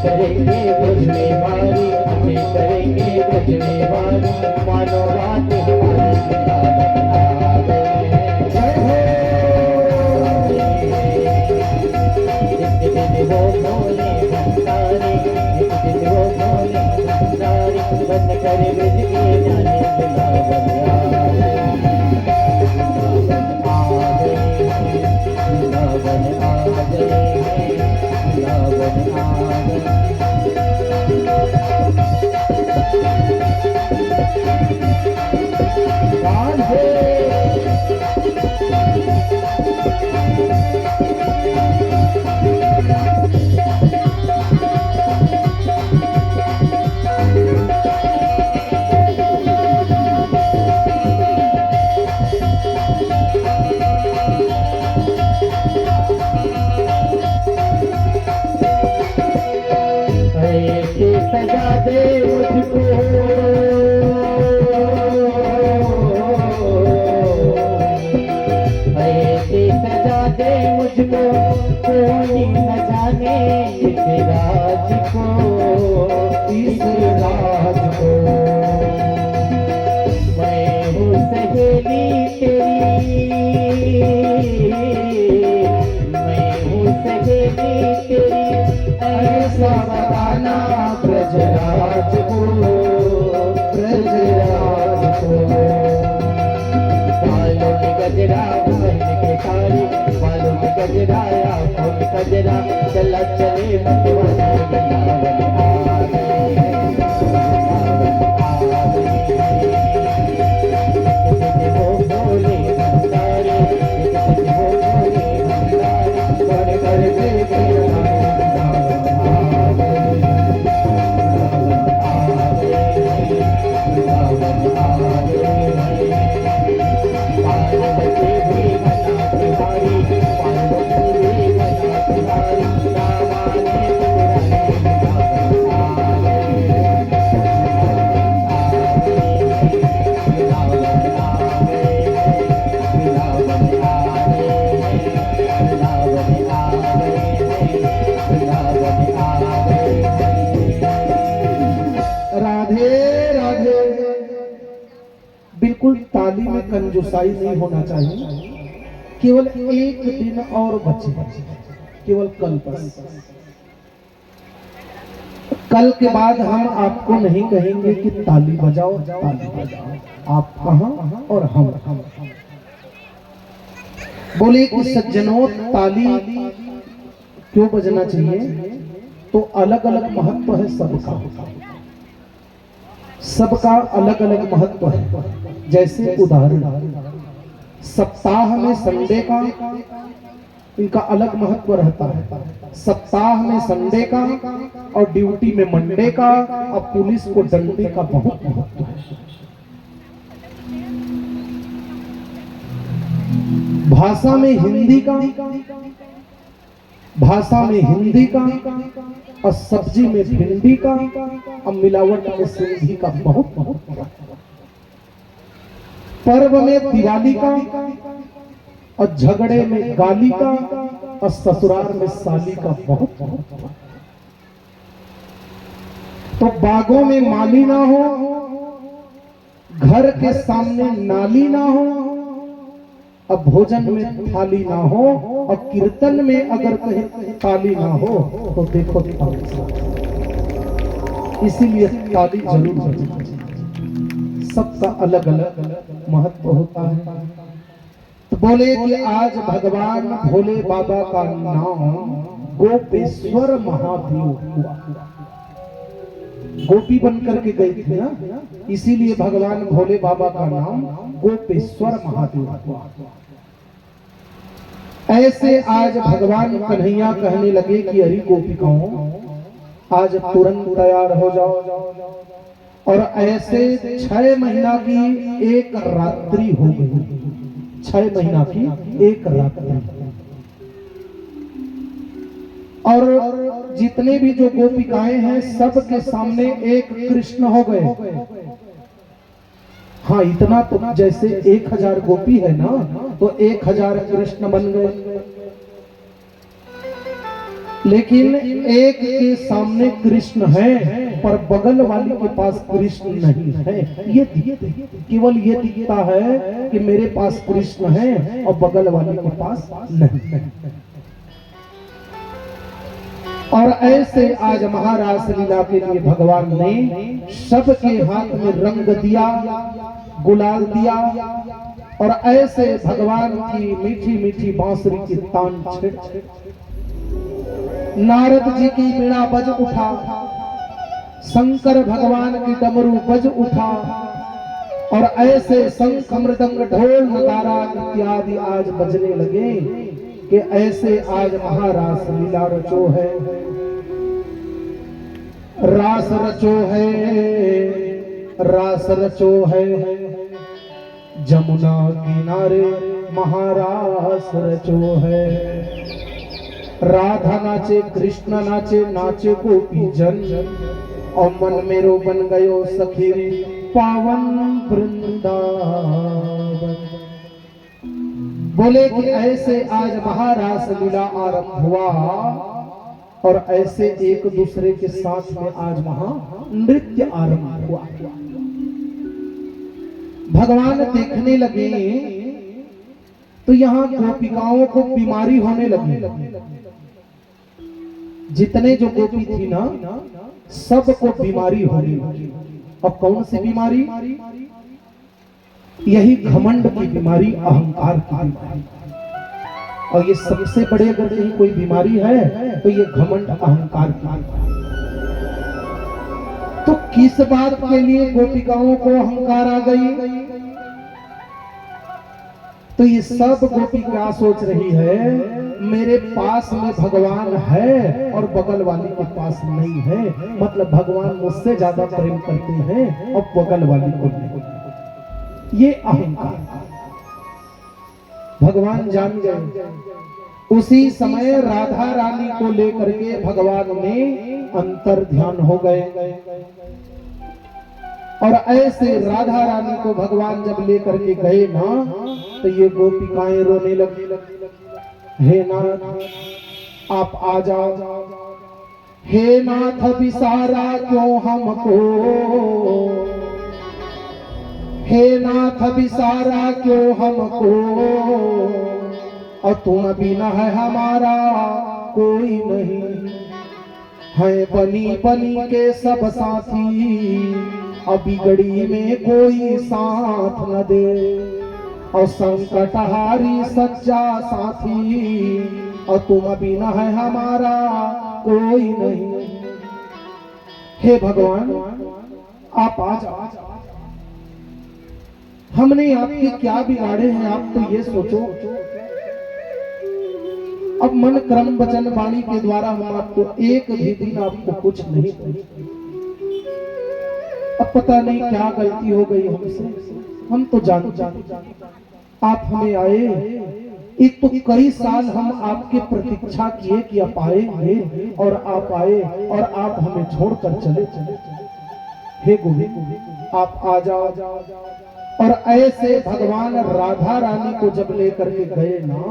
करेंगे बजने वाली, करेंगे बजने वाली, मानो बात हमारे सजा दे मुझको, ऐसी सजा दे मुझको, कोई न जाने इस राज को, इस राज को। मैं हूँ सहेली तेरी, मैं हूँ सहेली तेरी, ऐसा बताना ब्रजराज को, ब्रजराज को। बालों में गजरा बहन के तारी, बालों में गजरा आंखों में गजरा, चला चले मतवाला वृंदावन आ गए, वो भोले भंडारी, वो भोले भंडारी, कर कर के बिल्कुल ताली में कंजूसाई नहीं होना चाहिए। केवल एक दिन और बचे, केवल कल बस। कल के बाद हम आपको नहीं कहेंगे कि ताली बजाओ, ताली बजाओ। आप कहां और हम बोले कि सज्जनों ताली क्यों बजना चाहिए, तो अलग अलग महत्व है सबका, सबका अलग अलग महत्व है। जैसे उदाहरण सप्ताह में संडे का इनका अलग महत्व रहता है, सप्ताह में संडे का और ड्यूटी में मंडे का और पुलिस को डंडे का बहुत महत्व है। भाषा में हिंदी का, भाषा में हिंदी का और सब्जी में भिंडी का और मिलावट में सिंधी का बहुत महत्व है। पर्व में दिवाली का और झगड़े में गाली का और ससुराल में साली का बहुत महत्व है। तो बागों में माली ना हो, घर के सामने नाली ना हो, अब भोजन में थाली ना हो और कीर्तन में अगर कहीं ताली ना हो तो देखो ताली। इसीलिए ताली जरूर बजनी, सबका अलग अलग महत्व होता है। तो बोले कि आज भगवान भोले बाबा का नाम गोपेश्वर महादेव हुआ, गोपी बनकर के गई थी ना, इसीलिए भगवान भोले बाबा का नाम गोपेश्वर महादेव हुआ। ऐसे आज भगवान कन्हैया कहने लगे कि अरे गोपिकाओं आज तुरंत तैयार हो जाओ, और ऐसे 6 महीना की एक रात्रि हो गई, 6 महीना की एक रात्रि। और जितने भी जो गोपिकाएं हैं सबके सामने एक कृष्ण हो गए। हाँ इतना तो जैसे 1000 गोपी है ना, तो 1000 कृष्ण बन गए। लेकिन एक के सामने कृष्ण है पर बगल वाली के पास कृष्ण नहीं है। ये केवल ये दिखता है कि मेरे पास कृष्ण है और बगल वाली के पास नहीं है। और ऐसे आज महारास लीला के लिए भगवान ने सबके हाथ में रंग दिया, गुलाल दिया, और ऐसे भगवान की मीठी मीठी बांसुरी की तान छेड़। नारद जी की वीणा बज उठा, शंकर भगवान की डमरू बज उठा, और ऐसे शंख मृदंग ढोल नगारा इत्यादि आज बजने लगे कि ऐसे आज महारास लीला रचो है, रास रचो है, रास रचो है, जमुना किनारे महारास रचो है। राधा नाचे, कृष्ण नाचे, नाचे गोपी जन, और मन मेरो बन गयो सखी पावन वृंदावन। बोले कि ऐसे आज महारास लीला आरंभ हुआ और ऐसे एक दूसरे के साथ में आज वहां नृत्य आरंभ हुआ। भगवान देखने लगे तो यहाँ गोपिकाओं को बीमारी होने लगी। जितने जो गोपी थी ना सबको बीमारी होने लगी। और कौन सी बीमारी? यही घमंड की बीमारी, अहंकार की बीमारी। और ये सबसे बड़े अगर कहीं कोई बीमारी है तो ये घमंड अहंकार की बीमारी। तो किस बात के लिए गोपिकाओं को अहंकार आ गई? तो ये सब गोपी क्या सोच रही है, मेरे पास में भगवान है और बगल वाली के पास नहीं है। मतलब भगवान मुझसे ज्यादा प्रेम करते हैं और बगल वाली को नहीं। ये अहंकार। भगवान जान गए। उसी समय राधा रानी को लेकर के भगवान में अंतर ध्यान हो गए। और ऐसे राधा रानी को भगवान जब लेकर के गए ना तो ये गोपिकाएं रोने लगी। हे नाथ आप आ जाओ, हे नाथ विसारा क्यों हमको, हे नाथ विसारा क्यों हमको, और तुम बिना है हमारा कोई नहीं। है बनी बनी के सब साथी, अभी गड़ी में कोई साथ न दे। और संकटहारी सच्चा साथी, और तुम बिना है हमारा कोई नहीं। हे भगवान आप आ जाओ। हमने आपके क्या बिगाड़े हैं, आप तो ये सोचो। अब मन क्रम वचन वाणी के द्वारा हम आपको एक भी दिन आपको कुछ नहीं पूछते। अब पता नहीं क्या गलती हो गई हमसे, हम तो जानते आप हमें आए। एक तो कई साल हम आपके प्रतीक्षा किए कि आप आएंगे और आप आए और आप हमें छोड़कर चले। हे गोविंद आप आ जाओ। और ऐसे भगवान राधा रानी को जब लेकर के गए ना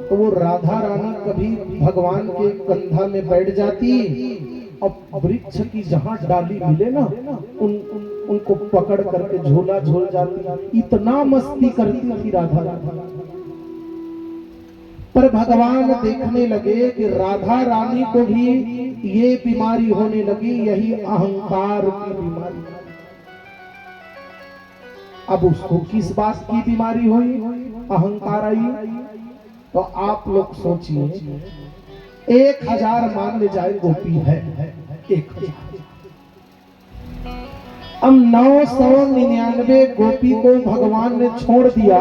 तो वो राधा रानी कभी भगवान के कंधा में बैठ जाती और वृक्ष की जहां डाली मिले ना उनको पकड़ करके झोला झोल जाती। इतना मस्ती करती थी राधा रानी। पर भगवान देखने लगे कि राधा रानी को भी ये बीमारी होने लगी, यही अहंकार की बीमारी। अब उसको किस बात की बीमारी हुई, अहंकार आई। तो आप लोग सोचिए 1000 मान ले जाए गोपी है 1000। अब 999 गोपी को भगवान ने छोड़ दिया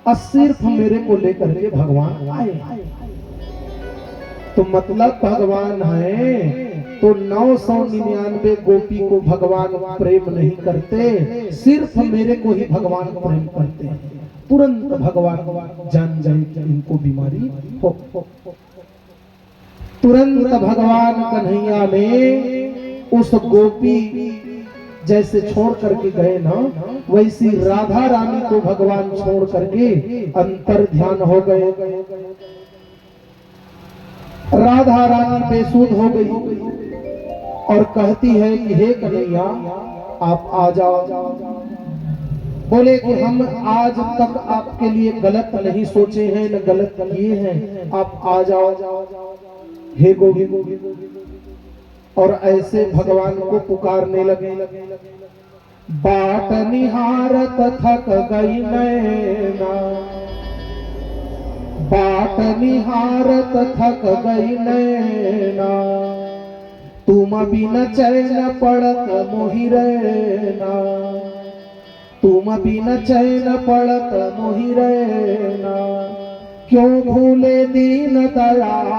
और सिर्फ मेरे को लेकर के भगवान आए। तो मतलब भगवान है तो 999 गोपी को भगवान प्रेम नहीं करते, सिर्फ मेरे को ही भगवान प्रेम करते हैं। तुरंत भगवान जान जाए कि इनको बीमारी हो। तुरंत भगवान कन्हैया ने उस गोपी जैसे छोड़ करके गए ना वैसी राधा रानी को भगवान छोड़ करके अंतर ध्यान हो गए। राधा रानी बेसुध हो गई और कहती है कि हे कन्हैया आप आ जाओ। बोले कि हम आज तक आपके लिए गलत नहीं सोचे हैं न गलत किए हैं, आप आ जाओ। हे गोविंद। और ऐसे भगवान को पुकारने लगे। बाट निहारत थक गई नैना, बाट निहारत थक गई नैना, तुम बिन चैन पड़त मोहि रहना, तुम बिन चैन पड़त मोहि रहना, क्यों भूले दीन दयाल,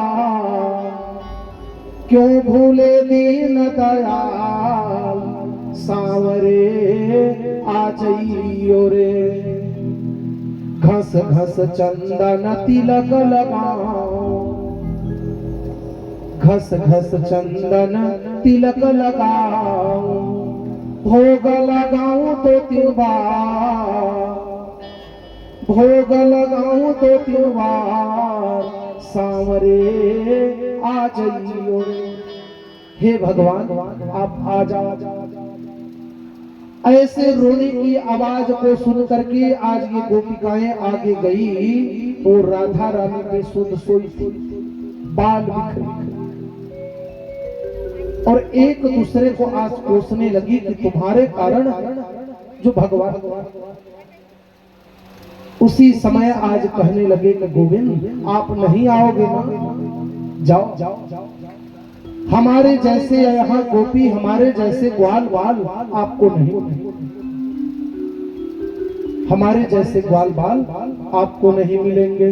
क्यों भूले दीन दयाल, सांवरे आ जाइयो रे, घस घस चंदन तिलक लगाओ, घस घस चंदन तिलक लगाऊं, भोग लगाऊं तो 3 बार, भोग लगाऊं तो 3 बार, सांवरे आ जाइयो। हे भगवान आप आ जाओ। ऐसे रोने की आवाज को सुन करके आज ये गोपिकाएं आगे गई तो राधा रानी पे सुध सोई थी, बाल बिखरे और एक दूसरे को आज कोसने लगी कि तुम्हारे कारण जो भगवान। उसी समय आज कहने लगे कि गोविंद आप नहीं आओगे ना, जाओ जाओ। हमारे जैसे यहाँ गोपी, हमारे जैसे ग्वाल बाल आपको नहीं, हमारे जैसे ग्वाल बाल आपको नहीं मिलेंगे।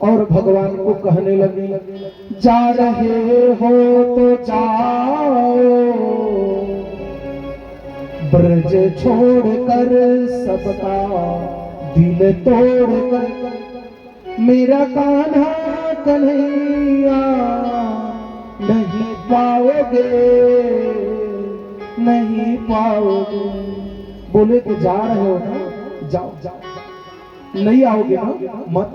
और भगवान को कहने लगे जा रहे हो तो जाओ, ब्रज छोड़कर सबका दिल तोड़कर, मेरा कान्हा कन्हैया नहीं पाओगे, नहीं पाओगे। बोले कि जा रहे हो ना, जाओ जाओ, नहीं आओगे ना मत।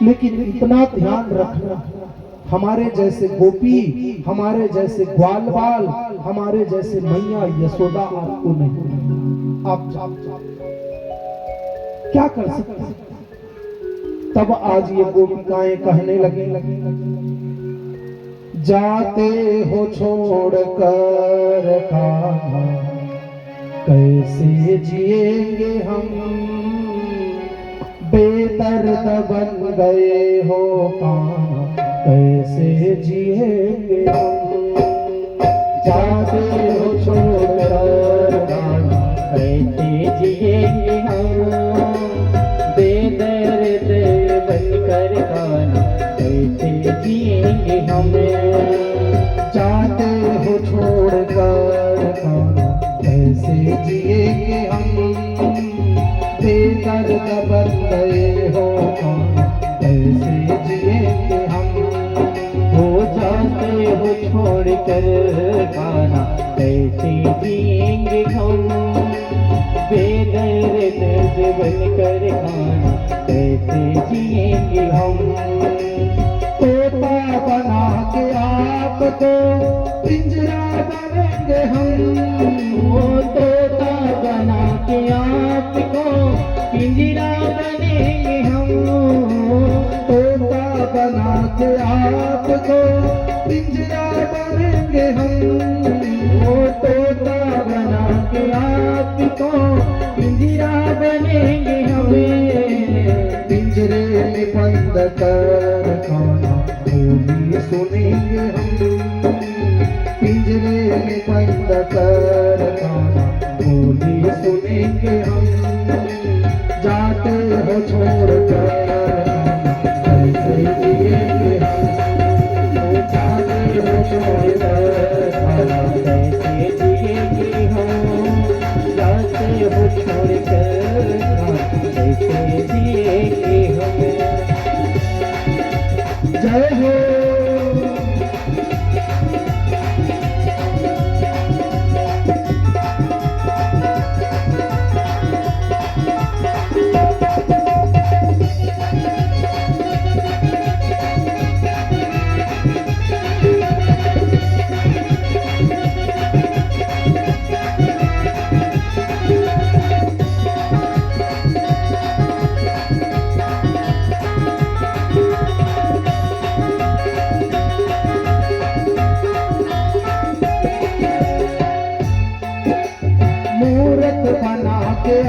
लेकिन इतना ध्यान रखना, हमारे जैसे गोपी, हमारे जैसे ग्वाल बाल, हमारे जैसे मैया यशोदा आपको नहीं। आप क्या कर सकते। तब आज ये गोपिकाएं कहने लगी जाते हो छोड़ कर कान्हा, कैसे जिएंगे हम, बेदर्द बन गए हो कान्हा, कैसे जिएंगे हम। जाते हो छोड़ कर कान्हा, कैसे जिएंगे हम, बेदर्द बन कर कान्हा, कैसे जिएंगे हम। जाते हो छोड़ कर कान्हा, कैसे जिएंगे हम, बेदर्द बन गए हो कान्हा, कैसे जिएंगे हम। हो जाते हो छोड़ कर कान्हा, कैसे जिएंगे हम, बेदर्द बन कर कान्हा, कैसे जिएंगे हम। तोता बना के आपको पिंजरा बनेंगे हम, वो तोता बना के आपको पिंजरा बनेंगे हम। तोता बना के आपको पिंजरा बनेंगे हम, वो तोता बना के आपको पिंजरा बनेंगे हमें। पिंजरे में बंद कर कान्हा बोली सुनेंगे हम, पिंजरे में बंद कर कान्हा बोली सुनेंगे हम। जाते हो छोड़ कर कैसे जिएंगे हम, जाते हो छोड़ कर कैसे जिएंगे हम, जाते हो छोड़ कर कैसे जिएंगे हम। जय हो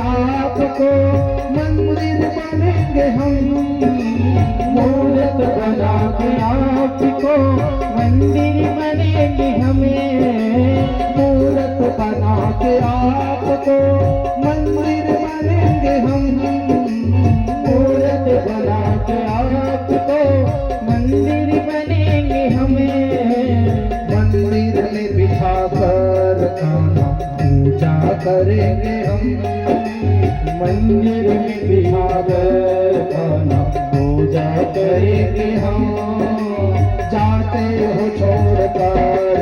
आपको मंदिर बनेंगे हम, मूर्त बना के आपको मंदिर बनेंगे हमें। मूर्त बना के आपको मंदिर बनेंगे हम, मूर्त बना के आपको मंदिर बनेंगे हमें। मंदिर में बिठा कर कान्हा पूजा करेंगे हम, मंदिर में बिठा कर कान्हा पूजा करेंगे हम। जाते हो छोड़ कर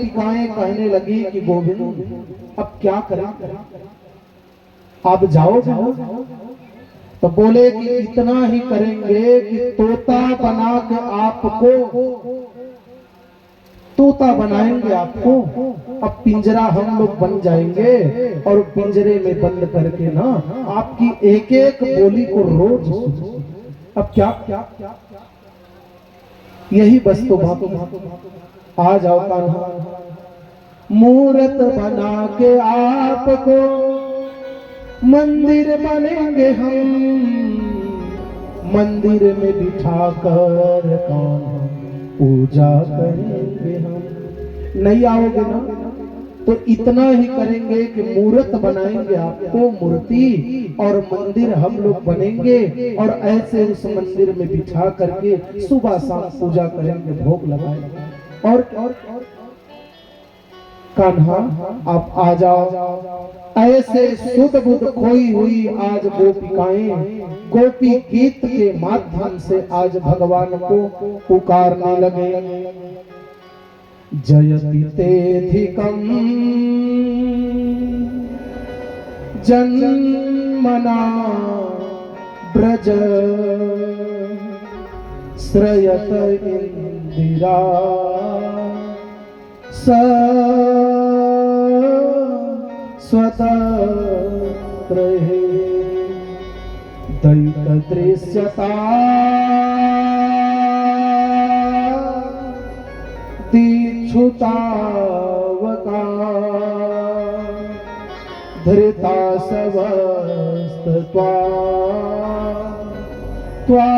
गोपिकाएं कहने लगी कि गोविंद अब क्या करें, आप जाओ। तो बोले कि इतना ही करेंगे कि तोता बना के आपको, तोता बनाएंगे आपको। अब पिंजरा हम लोग बन जाएंगे और पिंजरे में बंद करके ना आपकी एक एक बोली को रोज सुनेंगे। अब क्या क्या यही बस तो बात। आ जाओ कान्हा, मूर्त बना के आपको मंदिर बनेंगे हम, मंदिर में बिठा कर कान्हा पूजा करेंगे हम। नहीं आओगे ना तो इतना ही करेंगे कि मूर्त बनाएंगे आपको, मूर्ति, और मंदिर हम लोग बनेंगे और ऐसे उस मंदिर में बिठा करके सुबह शाम पूजा करेंगे, भोग लगाएंगे। और कान्हा आप आ जाओ। ऐसे सुध बुध खोई हुई आज गोपिकाएं गोपी गीत के माध्यम से आज भगवान को पुकारने लगे। जयति तेधिकं जन्मना ब्रज श्रयत इंदिरा स्वतंत्र दैत दृश्यता दीक्षुतावका धृता सवस्तत्वा त्वा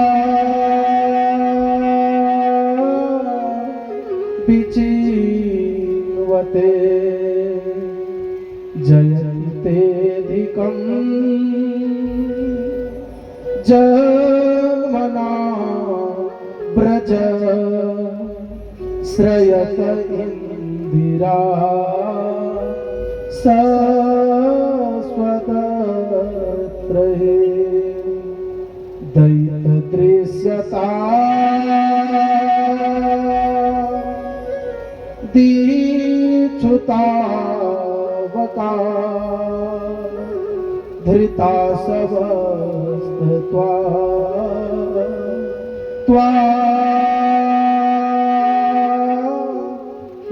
विचिन्वते जयतेधिकं जन्मना ब्रज श्रयत इंदिरा स्वतंत्र दैत दृश्यता दीक्षुतावका धृता सवस्तत्वा त्वा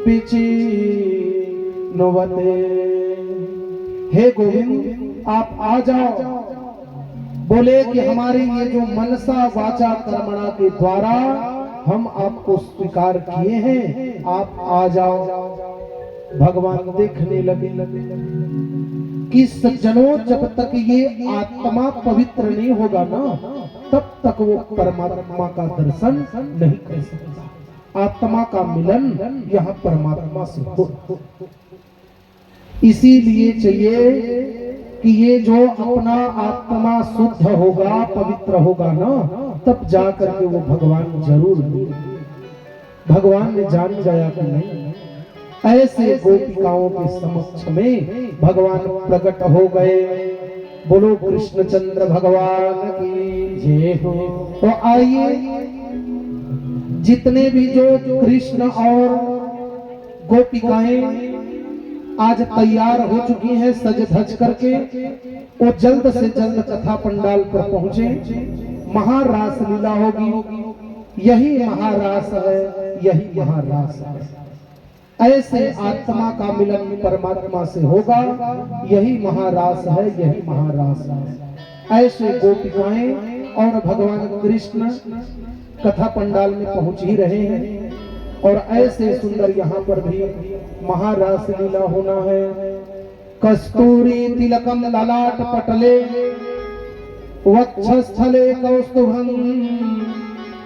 विचिन्वते। हे गोविंद आप आ जाओ। बोले कि हमारी ये जो मनसा वाचा कर्मणा के द्वारा हम आपको स्वीकार किए हैं, आप आ जाओ। भगवान देखने लगे कि सज्जनों जब तक ये आत्मा पवित्र नहीं होगा ना तब तक वो परमात्मा का दर्शन नहीं कर सकता। आत्मा का मिलन यहाँ परमात्मा से हो। इसीलिए चाहिए कि ये जो अपना आत्मा शुद्ध होगा, पवित्र होगा ना, तब जाकर के वो भगवान जरूर मिलेंगे। भगवान ने जान गया कि नहीं, ऐसे गोपिकाओं के समक्ष में भगवान प्रकट हो गए। बोलो कृष्णचंद्र भगवान की जय हो। तो आइए जितने भी जो कृष्ण और गोपिकाएं आज तैयार हो चुकी हैं सज धज करके, वो जल्द से जल्द कथा पंडाल पर पहुंचे। महारास लीला होगी, यही महारास है, यही महारास है। ऐसे आत्मा का मिलन परमात्मा से होगा, यही महारास है, यही महारास है। ऐसे गोपिकाएं और भगवान कृष्ण कथा पंडाल में पहुंच ही रहे हैं और ऐसे सुंदर यहाँ पर भी महारास लीला होना है। कस्तूरी तिलकम ललाट पटले वक्षस्थले कौस्तुभम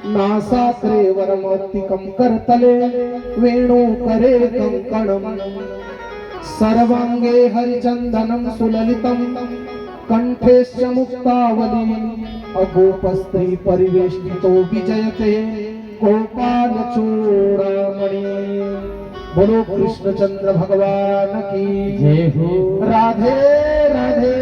नासाग्रे वरमौक्तिकं करतले वेणु करे कंकणम सर्वांगे हरिचंदनम सुललितम कंठेश्च मुक्तावली अगोपस्त्री परिवेष्टितो विजयते गोपाल चूड़ामणि। बोलो कृष्णचंद्र भगवान की जय हो। राधे राधे।